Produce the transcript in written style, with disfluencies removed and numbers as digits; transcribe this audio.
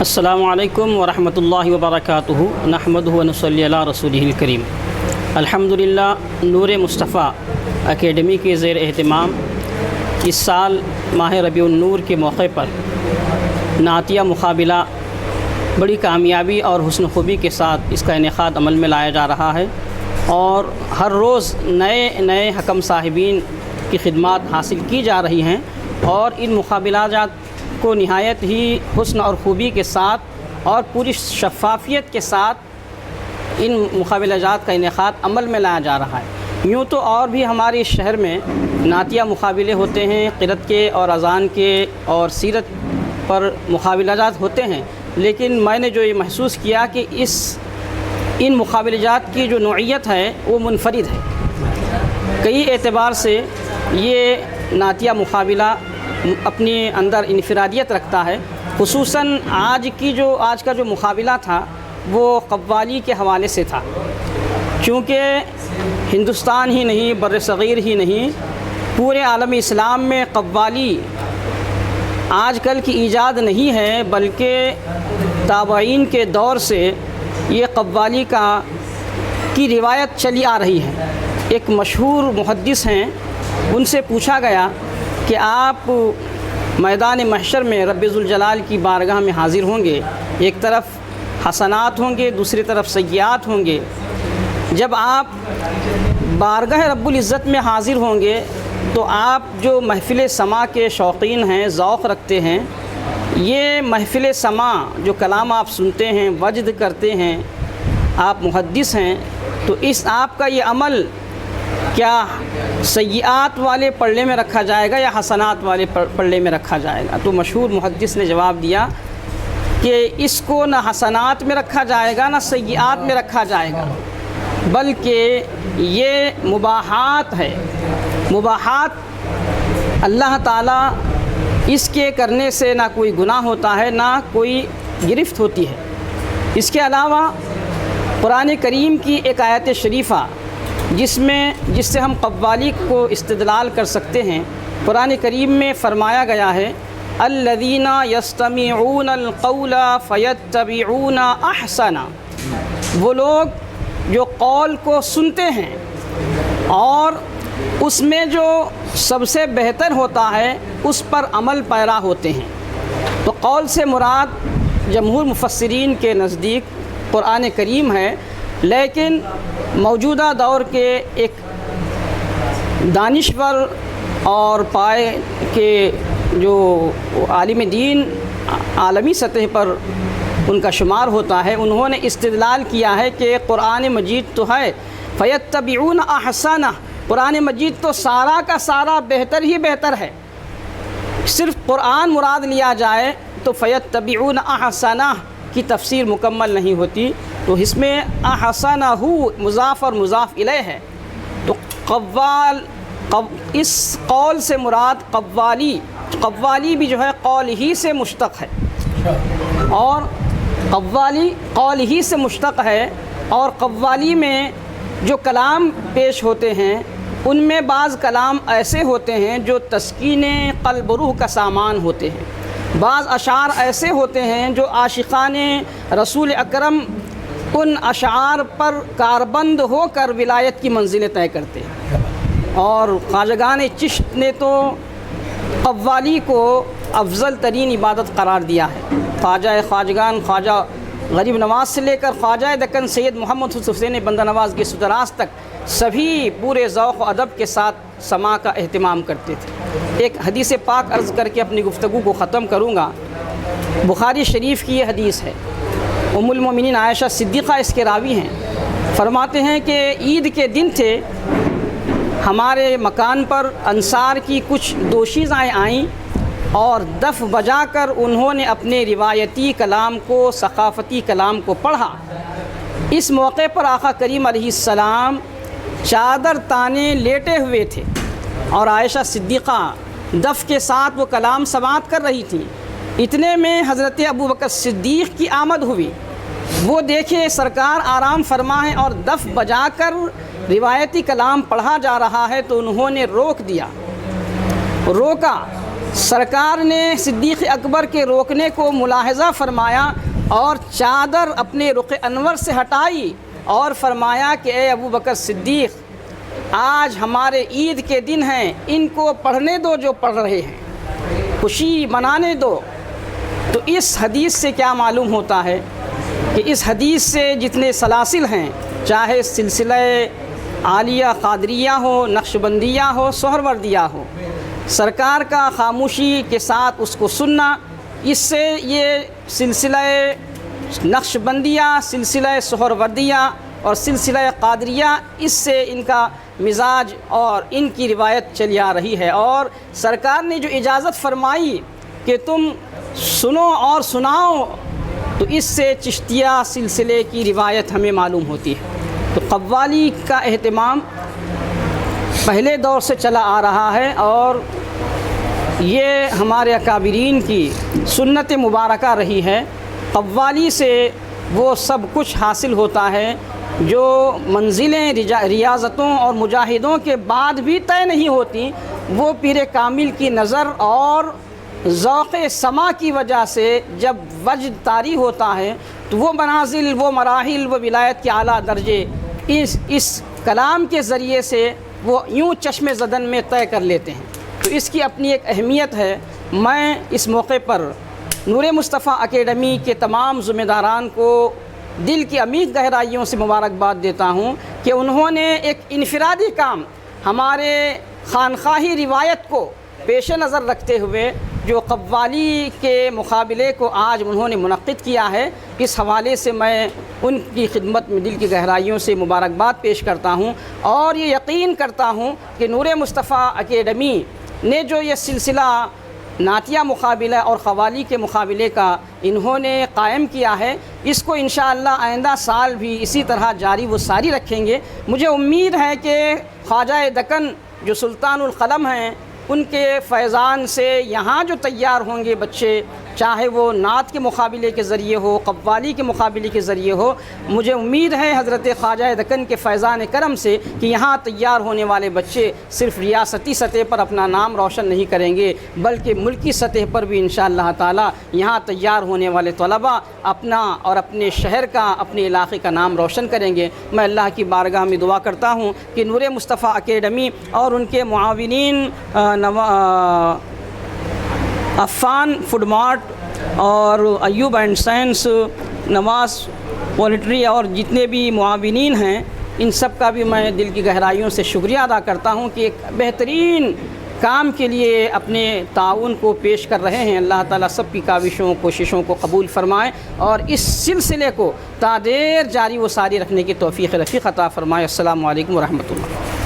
السلام علیکم ورحمۃ اللہ وبرکاتہ نحمدہ ونصلی علی رسولہ الکریم۔ الحمدللہ نور مصطفیٰ اکیڈمی کے زیر اہتمام اس سال ماہ ربیع النور کے موقع پر نعتیہ مقابلہ بڑی کامیابی اور حسن خوبی کے ساتھ اس کا انعقاد عمل میں لایا جا رہا ہے، اور ہر روز نئے حکم صاحبین کی خدمات حاصل کی جا رہی ہیں، اور ان مقابلات کو نہایت ہی حسن اور خوبی کے ساتھ اور پوری شفافیت کے ساتھ ان مقابلات کا انعقاد عمل میں لایا جا رہا ہے۔ یوں تو اور بھی ہمارے شہر میں نعتیہ مقابلے ہوتے ہیں، قرأت کے اور اذان کے اور سیرت پر مقابلات ہوتے ہیں، لیکن میں نے جو یہ محسوس کیا کہ ان مقابلات کی جو نوعیت ہے وہ منفرد ہے۔ کئی اعتبار سے یہ نعتیہ مقابلہ اپنے اندر انفرادیت رکھتا ہے، خصوصاً آج کا جو مقابلہ تھا وہ قوالی کے حوالے سے تھا، چونکہ ہندوستان ہی نہیں، بر صغیر ہی نہیں، پورے عالم اسلام میں قوالی آج کل کی ایجاد نہیں ہے، بلکہ تابعین کے دور سے یہ قوالی کی روایت چلی آ رہی ہے۔ ایک مشہور محدث ہیں، ان سے پوچھا گیا کہ آپ میدان محشر میں رب ذوالجلال کی بارگاہ میں حاضر ہوں گے، ایک طرف حسنات ہوں گے، دوسری طرف سیئات ہوں گے، جب آپ بارگاہ رب العزت میں حاضر ہوں گے تو آپ جو محفل سماع کے شوقین ہیں، ذوق رکھتے ہیں، یہ محفل سماع جو کلام آپ سنتے ہیں، وجد کرتے ہیں، آپ محدث ہیں، تو آپ کا یہ عمل کیا سیئات والے پلڑے میں رکھا جائے گا یا حسنات والے پلڑے میں رکھا جائے گا؟ تو مشہور محدث نے جواب دیا کہ اس کو نہ حسنات میں رکھا جائے گا نہ سیئات میں رکھا جائے گا، بلکہ یہ مباحات ہے۔ مباحات اللہ تعالیٰ اس کے کرنے سے نہ کوئی گناہ ہوتا ہے نہ کوئی گرفت ہوتی ہے۔ اس کے علاوہ قرآن کریم کی ایک آیت شریفہ جس سے ہم قوالی کو استدلال کر سکتے ہیں، قرآن کریم میں فرمایا گیا ہے الذین یستمعون القول فیتبعون احسنہ، وہ لوگ جو قول کو سنتے ہیں اور اس میں جو سب سے بہتر ہوتا ہے اس پر عمل پیرا ہوتے ہیں۔ تو قول سے مراد جمہور مفسرین کے نزدیک قرآن کریم ہے، لیکن موجودہ دور کے ایک دانشور اور پائے کے جو عالم دین عالمی سطح پر ان کا شمار ہوتا ہے، انہوں نے استدلال کیا ہے کہ قرآن مجید تو ہے فیتبعون احسنہ، قرآن مجید تو سارا کا سارا بہتر ہی بہتر ہے، صرف قرآن مراد لیا جائے تو فیتبعون احسنہ کی تفسیر مکمل نہیں ہوتی۔ تو اس میں احسنہ مضاف اور مضاف الیہ ہے، تو اس قول سے مراد قوالی بھی جو ہے قول ہی سے مشتق ہے، اور قوالی قول ہی سے مشتق ہے، اور قوالی میں جو کلام پیش ہوتے ہیں ان میں بعض کلام ایسے ہوتے ہیں جو تسکین قلب و روح کا سامان ہوتے ہیں، بعض اشعار ایسے ہوتے ہیں جو عاشقان رسول اکرم ان اشعار پر کاربند ہو کر ولایت کی منزلیں طے کرتے ہیں۔ اور خواجگان چشت نے تو قوالی کو افضل ترین عبادت قرار دیا ہے۔ خواجگان خواجہ غریب نواز سے لے کر خواجہ دکن سید محمد حسین بندہ نواز کے ستراس تک سبھی پورے ذوق و ادب کے ساتھ سماع کا اہتمام کرتے تھے۔ ایک حدیث پاک عرض کر کے اپنی گفتگو کو ختم کروں گا۔ بخاری شریف کی یہ حدیث ہے، ام المومنین عائشہ صدیقہ اس کے راوی ہیں، فرماتے ہیں کہ عید کے دن تھے، ہمارے مکان پر انصار کی کچھ دوشیزائیں آئیں اور دف بجا کر انہوں نے اپنے روایتی کلام کو، ثقافتی کلام کو پڑھا۔ اس موقع پر آقا کریم علیہ السلام چادر تانے لیٹے ہوئے تھے، اور عائشہ صدیقہ دف کے ساتھ وہ کلام سماعت کر رہی تھیں۔ اتنے میں حضرت ابوبکر صدیق کی آمد ہوئی، وہ دیکھے سرکار آرام فرما ہے اور دف بجا کر روایتی کلام پڑھا جا رہا ہے، تو انہوں نے روکا سرکار نے صدیق اکبر کے روکنے کو ملاحظہ فرمایا اور چادر اپنے رخ انور سے ہٹائی اور فرمایا کہ اے ابو بکر صدیق، آج ہمارے عید کے دن ہیں، ان کو پڑھنے دو جو پڑھ رہے ہیں، خوشی منانے دو۔ تو اس حدیث سے کیا معلوم ہوتا ہے کہ اس حدیث سے جتنے سلاسل ہیں، چاہے سلسلہ عالیہ قادریہ ہو، نقشبندیہ ہو، سہروردیہ ہو، سرکار کا خاموشی کے ساتھ اس کو سننا، اس سے یہ سلسلہ نقشبندیہ، سلسلہ سہروردیہ اور سلسلہ قادریہ، اس سے ان کا مزاج اور ان کی روایت چلی آ رہی ہے۔ اور سرکار نے جو اجازت فرمائی کہ تم سنو اور سناؤ، تو اس سے چشتیہ سلسلے کی روایت ہمیں معلوم ہوتی ہے۔ تو قوالی کا اہتمام پہلے دور سے چلا آ رہا ہے اور یہ ہمارے اکابرین کی سنت مبارکہ رہی ہے۔ قوالی سے وہ سب کچھ حاصل ہوتا ہے جو منزلیں ریاضتوں اور مجاہدوں کے بعد بھی طے نہیں ہوتی، وہ پیر کامل کی نظر اور ذوق سماع کی وجہ سے جب وجد طاری ہوتا ہے تو وہ منازل، وہ مراحل، وہ ولایت کے اعلیٰ درجے اس کلام کے ذریعے سے وہ یوں چشم زدن میں طے کر لیتے ہیں۔ تو اس کی اپنی ایک اہمیت ہے۔ میں اس موقع پر نور مصطفیٰ اکیڈمی کے تمام ذمہ داران کو دل کی عمیق گہرائیوں سے مبارکباد دیتا ہوں کہ انہوں نے ایک انفرادی کام ہمارے خانقاہی روایت کو پیش نظر رکھتے ہوئے جو قوالی کے مقابلے کو آج انہوں نے منعقد کیا ہے، اس حوالے سے میں ان کی خدمت میں دل کی گہرائیوں سے مبارکباد پیش کرتا ہوں اور یہ یقین کرتا ہوں کہ نور مصطفیٰ اکیڈمی نے جو یہ سلسلہ نعتیہ مقابلہ اور قوالی کے مقابلے کا انہوں نے قائم کیا ہے، اس کو انشاءاللہ آئندہ سال بھی اسی طرح جاری و ساری رکھیں گے۔ مجھے امید ہے کہ خواجہ دکن جو سلطان القلم ہیں، ان کے فیضان سے یہاں جو تیار ہوں گے بچے، چاہے وہ نعت کے مقابلے کے ذریعے ہو، قوالی کے مقابلے کے ذریعے ہو، مجھے امید ہے حضرت خواجہ دکن کے فیضان کرم سے کہ یہاں تیار ہونے والے بچے صرف ریاستی سطح پر اپنا نام روشن نہیں کریں گے بلکہ ملکی سطح پر بھی انشاءاللہ تعالی یہاں تیار ہونے والے طلباء اپنا اور اپنے شہر کا، اپنے علاقے کا نام روشن کریں گے۔ میں اللہ کی بارگاہ میں دعا کرتا ہوں کہ نور مصطفیٰ اکیڈمی اور ان کے معاونین عفان فوڈ مارٹ اور Ayub and science, Nawaz poultry اور جتنے بھی معاونین ہیں، ان سب کا بھی میں دل کی گہرائیوں سے شکریہ ادا کرتا ہوں کہ ایک بہترین کام کے لیے اپنے تعاون کو پیش کر رہے ہیں۔ اللہ تعالیٰ سب کی کاوشوں کوششوں کو قبول فرمائے اور اس سلسلے کو تا دیر جاری و ساری رکھنے کی توفیق رفیق عطا فرمائے۔ السلام علیکم ورحمۃ اللہ۔